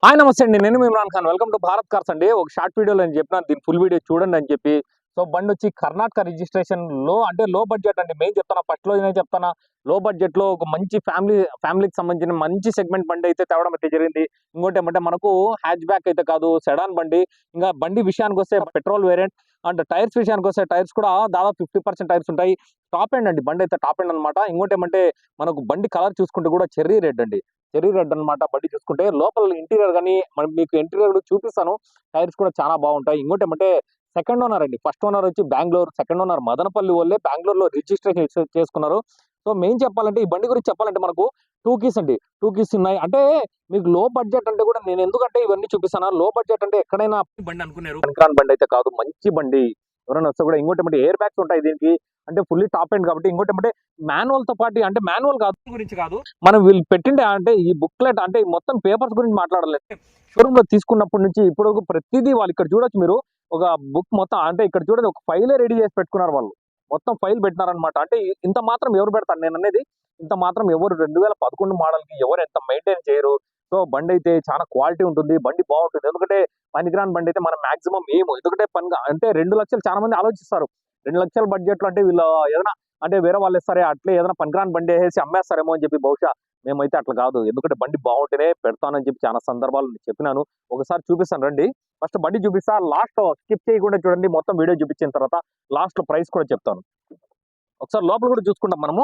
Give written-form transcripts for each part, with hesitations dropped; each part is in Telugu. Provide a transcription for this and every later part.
హాయ్ నమస్తే అండి. నేను మీ Imran Khan. Welcome to Bharat cars అండి. ఒక షార్ట్ వీడియోలో నేను చెప్పినాను, దీని ఫుల్ వీడియో చూడండి అని చెప్పి. సో బండి వచ్చి కర్ణాటక రిజిస్ట్రేషన్ అంటే లో బడ్జెట్ అండి. మెయిన్ చెప్తాను, ఫస్ట్లో నేను చెప్తాను, లో బడ్జెట్లో ఒక మంచి ఫ్యామిలీకి సంబంధించిన మంచి సెగ్మెంట్ బండి అయితే తేవడం అయితే జరిగింది. ఇంకోటి ఏమంటే మనకు హ్యాచ్ బ్యాక్ అయితే కాదు, సెడాన్ బండి. ఇంకా బండి విషయానికి వస్తే పెట్రోల్ వేరియంట్. అండ్ టైర్స్ విషయానికి వస్తే టైర్స్ కూడా దాదాపు 50% టైర్స్ ఉంటాయి. టాప్ ఎండ్ అండి, బండి అయితే టాప్ ఎండ్ అనమాట. ఇంకోటి ఏమంటే మనకు బండి కలర్ చూసుకుంటే కూడా చెర్రీ రెడ్ అండి, చెర్రీ రెడ్ అనమాట. బండి చూసుకుంటే లోపల ఇంటీరియర్ కానీ మనం మీకు ఇంటీరియర్ కూడా చూపిస్తాను. టైర్స్ కూడా చాలా బాగుంటాయి. ఇంకోటి ఏమంటే సెకండ్ ఓనర్ అండి. ఫస్ట్ ఓనర్ వచ్చి బెంగళూరు, సెకండ్ ఓనర్ మదనపల్లి వాళ్ళే బెంగళూరులో రిజిస్ట్రేషన్ చేసుకున్నారు. సో మెయిన్ చెప్పాలంటే ఈ బండి గురించి చెప్పాలంటే మనకు టూ కీస్ అండి, టూ కీస్ ఉన్నాయి. అంటే మీకు లో బడ్జెట్ అంటే కూడా నేను ఎందుకంటే ఇవన్నీ చూపిస్తాను. లో బడ్జెట్ అంటే ఎక్కడైనా బండి అనుకున్నారు, పనికిరాని బండి అయితే కాదు, మంచి బండి. ఎవరైనా వస్తే కూడా. ఇంకోటి ఏమంటే ఎయిర్ బ్యాగ్స్ ఉంటాయి దీనికి, అంటే ఫుల్లీ టాప్ ఎండ్ కాబట్టి. ఇంకోటి ఏమంటే మాన్యువల్ తో పాటు, అంటే మాన్యువల్ కాదు గురించి కాదు, మనం వీళ్ళు పెట్టిండే అంటే ఈ బుక్లెట్ అంటే మొత్తం పేపర్స్ గురించి మాట్లాడాలి. షోరూమ్ లో తీసుకున్నప్పటి నుంచి ఇప్పుడు ప్రతిదీ వాళ్ళు ఇక్కడ చూడొచ్చు మీరు. ఒక బుక్ మొత్తం అంటే ఇక్కడ చూడండి, ఒక ఫైలే రెడీ చేసి పెట్టుకున్నారు వాళ్ళు. మొత్తం ఫైల్ పెట్టినారనమాట. అంటే ఇంత మాత్రం ఎవరు పెడతారు నేను అనేది, ఇంత మాత్రం ఎవరు 2011 మోడల్ కి ఎవరు ఎంత మెయింటైన్ చేయరు. సో బండి అయితే చాలా క్వాలిటీ ఉంటుంది, బండి బాగుంటుంది. ఎందుకంటే పనికిరాని బండి అయితే మనం మాక్సిమం ఏమో, ఎందుకంటే అంటే 2 లక్షలు చాలా మంది ఆలోచిస్తారు. 2 లక్షల బడ్జెట్ లో అంటే వీళ్ళు ఏదైనా అంటే వేరే వాళ్ళు ఇస్తారే అట్లే ఏదైనా పనికిరాని బండి వేసి అమ్మేస్తారేమో అని చెప్పి. బహుశా మేమైతే అట్లా కాదు, ఎందుకంటే బండి బాగుంటేనే పెడతానని చెప్పి చాలా సందర్భాలు చెప్పినాను. ఒకసారి చూపిస్తాను రండి. ఫస్ట్ బండి చూపిస్తా, లాస్ట్ స్కిప్ చేయకుండా చూడండి. మొత్తం వీడియో చూపించిన తర్వాత లాస్ట్ లో ప్రైస్ కూడా చెప్తాను. ఒకసారి లోపల కూడా చూసుకుంటాం మనము.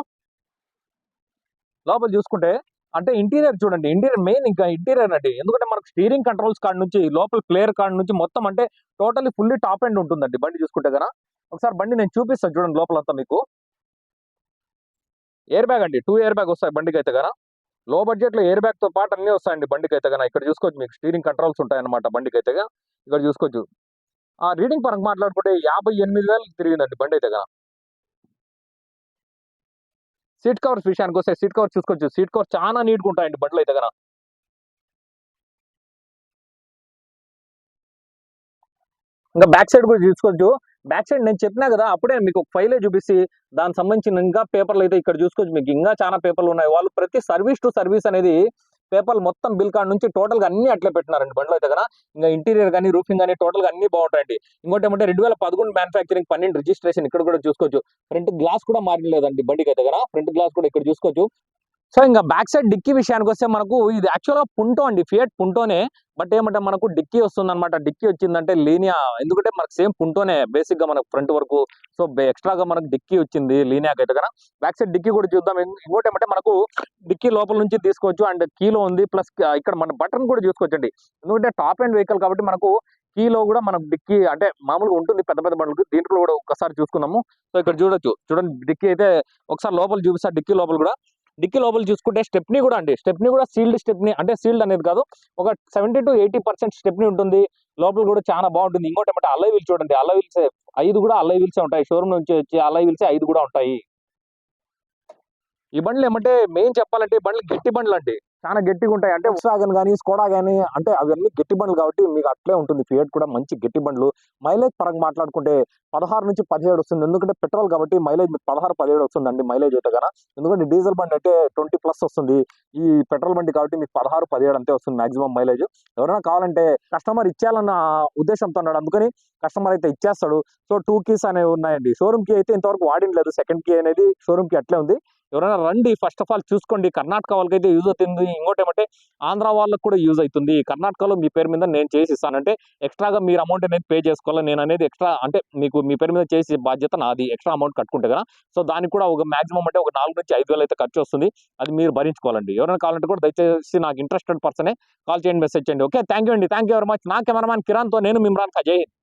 లోపల చూసుకుంటే అంటే ఇంటీరియర్ చూడండి, ఇంటీరియర్ మెయిన్ ఇంకా ఇంటీరియర్ అండి. ఎందుకంటే మనకు స్టీరింగ్ కంట్రోల్స్ కాడ నుంచి లోపల ప్లేయర్ కాడ నుంచి మొత్తం అంటే టోటల్లీ ఫుల్లీ టాప్ ఎండ్ ఉంటుందండి బండి చూసుకుంటే కదా. ఒకసారి బండి నేను చూపిస్తాను చూడండి లోపలంతా మీకు. ఎయిర్ బ్యాగ్ అండి, 2 ఎయిర్ బ్యాగ్ వస్తాయి బండికి అయితే కదా. లో బడ్జెట్ లో ఎయిర్ బ్యాగ్ తో పాటు అన్ని వస్తాయండి బండికి అయితే కదా. ఇక్కడ చూసుకోవచ్చు మీకు స్టీరింగ్ కంట్రోల్స్ ఉంటాయి అనమాట బండికి అయితే. ఇక్కడ చూసుకోవచ్చు. ఆ రీడింగ్ పరంగా మాట్లాడుకుంటే 58,000 తిరిగిందండి బండి అయితే కదా. సీట్ కవర్స్ విషయానికి వస్తే సీట్ కవర్స్ చూసుకోవచ్చు. సీట్ కవర్స్ చాలా నీట్ గా ఉంటాయండి బండ్లు అయితే కదా. ఇంకా బ్యాక్ సైడ్ కూడా చూసుకోవచ్చు. బ్యాక్ సైడ్ నేను చెప్పినా కదా అప్పుడే, మీకు ఒక ఫైలే చూపిస్తే దానికి సంబంధించిన ఇంకా పేపర్లు అయితే ఇక్కడ చూసుకోవచ్చు. మీకు ఇంకా చాలా పేపర్లు ఉన్నాయి. వాళ్ళు ప్రతి సర్వీస్ టు సర్వీస్ అనేది పేపర్లు మొత్తం బిల్ కార్డ్ నుంచి టోటల్ గా అన్ని అట్లే పెట్టినారండి బండ్లో అయితే కదా. ఇంకా ఇంటీరియర్ కానీ రూఫింగ్ కానీ టోటల్ గా అన్ని బాగుంటాయండి. ఇంకోటి ఏమంటే 2011 మ్యానుఫాక్చరింగ్, 12 రిజిస్ట్రేషన్. ఇక్కడ కూడా చూసుకోవచ్చు. ఫ్రంట్ గ్లాస్ కూడా మారలేదండి బండికి అయితే కదా. ఫ్రంట్ గ్లాస్ కూడా ఇక్కడ చూసుకోవచ్చు. సో ఇంకా బ్యాక్ సైడ్ డిక్కీ విషయానికి వస్తే మనకు ఇది యాక్చువల్గా పుంటో అండి, ఫియట్ పుంటోనే. బట్ ఏమంటే మనకు డిక్కీ వస్తుంది అనమాట. డిక్కీ వచ్చిందంటే లీనియా, ఎందుకంటే మనకు సేమ్ పుంటోనే బేసిక్ గా మనకు ఫ్రంట్ వరకు. సో ఎక్స్ట్రాగా మనకు డిక్కీ వచ్చింది లీనియాకి అయితే కదా. బ్యాక్ సైడ్ డిక్కీ కూడా చూద్దాం. ఇంకోటి ఏమంటే మనకు డిక్కీ లోపల నుంచి తీసుకోవచ్చు, అండ్ కీలో ఉంది. ప్లస్ ఇక్కడ మన బటన్ కూడా చూసుకోవచ్చండి. ఎందుకంటే టాప్ ఎండ్ వెహికల్ కాబట్టి మనకు కీలో కూడా మనకు డిక్కీ అంటే మామూలుగా ఉంటుంది పెద్ద పెద్ద బండ్లకు. దీంట్లో కూడా ఒకసారి చూసుకున్నాము. సో ఇక్కడ చూడొచ్చు, చూడండి డిక్కీ అయితే. ఒకసారి లోపల చూపిస్తా డిక్కీ లోపల కూడా. డిక్కీ లోపల చూసుకుంటే స్టెప్నీ కూడా అండి, స్టెప్నీ కూడా సీల్డ్ స్టెప్నీ, అంటే సీల్డ్ అనేది కాదు, ఒక 70 to 80% స్టెప్నీ ఉంటుంది. లోపల కూడా చాలా బాగుంటుంది. ఇంకోటి ఏమంటే అలై వీల్స్ చూడండి, అలై వీల్స్ 5 కూడా అలై వీల్సే ఉంటాయి. షోరూమ్ నుంచి వచ్చే అలై వీల్స్ 5 కూడా ఉంటాయి. ఈ బండ్లు ఏమంటే మెయిన్ చెప్పాలంటే ఈ బండ్లు గట్టి బండ్లు అండి, చాలా గట్టిగా ఉంటాయి. అంటే ఉత్సాగన్ కానీ స్కోడా కానీ అంటే అవన్నీ గట్టి బండ్లు కాబట్టి మీకు అట్లే ఉంటుంది. ఫియట్ కూడా మంచి గట్టి బండ్లు. మైలేజ్ పరంగా మాట్లాడుకుంటే 16 నుంచి 17 వస్తుంది. ఎందుకంటే పెట్రోల్ కాబట్టి మైలేజ్ మీకు 16-17 వస్తుందండి మైలేజ్ అయితే కదా. ఎందుకంటే డీజిల్ బండి అంటే 20+ వస్తుంది. ఈ పెట్రోల్ బండి కాబట్టి మీకు 16-17 అంతే వస్తుంది మాక్సిమం మైలేజ్. ఎవరైనా కావాలంటే కస్టమర్ ఇచ్చేయాలన్న ఉద్దేశంతో ఉన్నాడు, అందుకని కస్టమర్ అయితే ఇచ్చేస్తాడు. సో 2 కీస్ అనేవి ఉన్నాయండి. షోరూమ్ కి అయితే ఇంతవరకు వాడింది లేదు. సెకండ్ కీ అనేది షోరూమ్ కి అట్లే ఉంది. ఎవరైనా రండి, ఫస్ట్ ఆఫ్ ఆల్ చూసుకోండి. కర్ణాటక వాళ్ళకైతే యూజ్ అవుతుంది. ఇంకోటి ఏమంటే ఆంధ్ర వాళ్ళకి కూడా యూజ్ అవుతుంది. కర్ణాటకలో మీ పేరు మీద నేను చేసి ఇస్తానంటే ఎక్స్ట్రాగా మీరు అమౌంట్ అనేది పే చేసుకోవాలి. నేను అనేది ఎక్స్ట్రా అంటే మీకు మీ పేరు మీద చేసి బాధ్యత నాది, ఎక్స్ట్రా అమౌంట్ కట్టుకుంటే కదా. సో దానికి కూడా ఒక మాక్సిమం అంటే ఒక 4 నుంచి 5 వేలు అయితే ఖర్చు వస్తుంది. అది మీరు భరించుకోవాలండి. ఎవరైనా కావాలంటే కూడా దయచేసి నాకు ఇంట్రెస్టెడ్ పర్సనే కాల్ చేయండి, మెసేజ్ చేయండి. ఓకే, థ్యాంక్ యూ అండి, థ్యాంక్ యూ వెరీ మచ్. నా కెమెరామ్యాన్ కిరణ్తో నేను ఇమ్రాన్ ఖాన్. జై హింద్.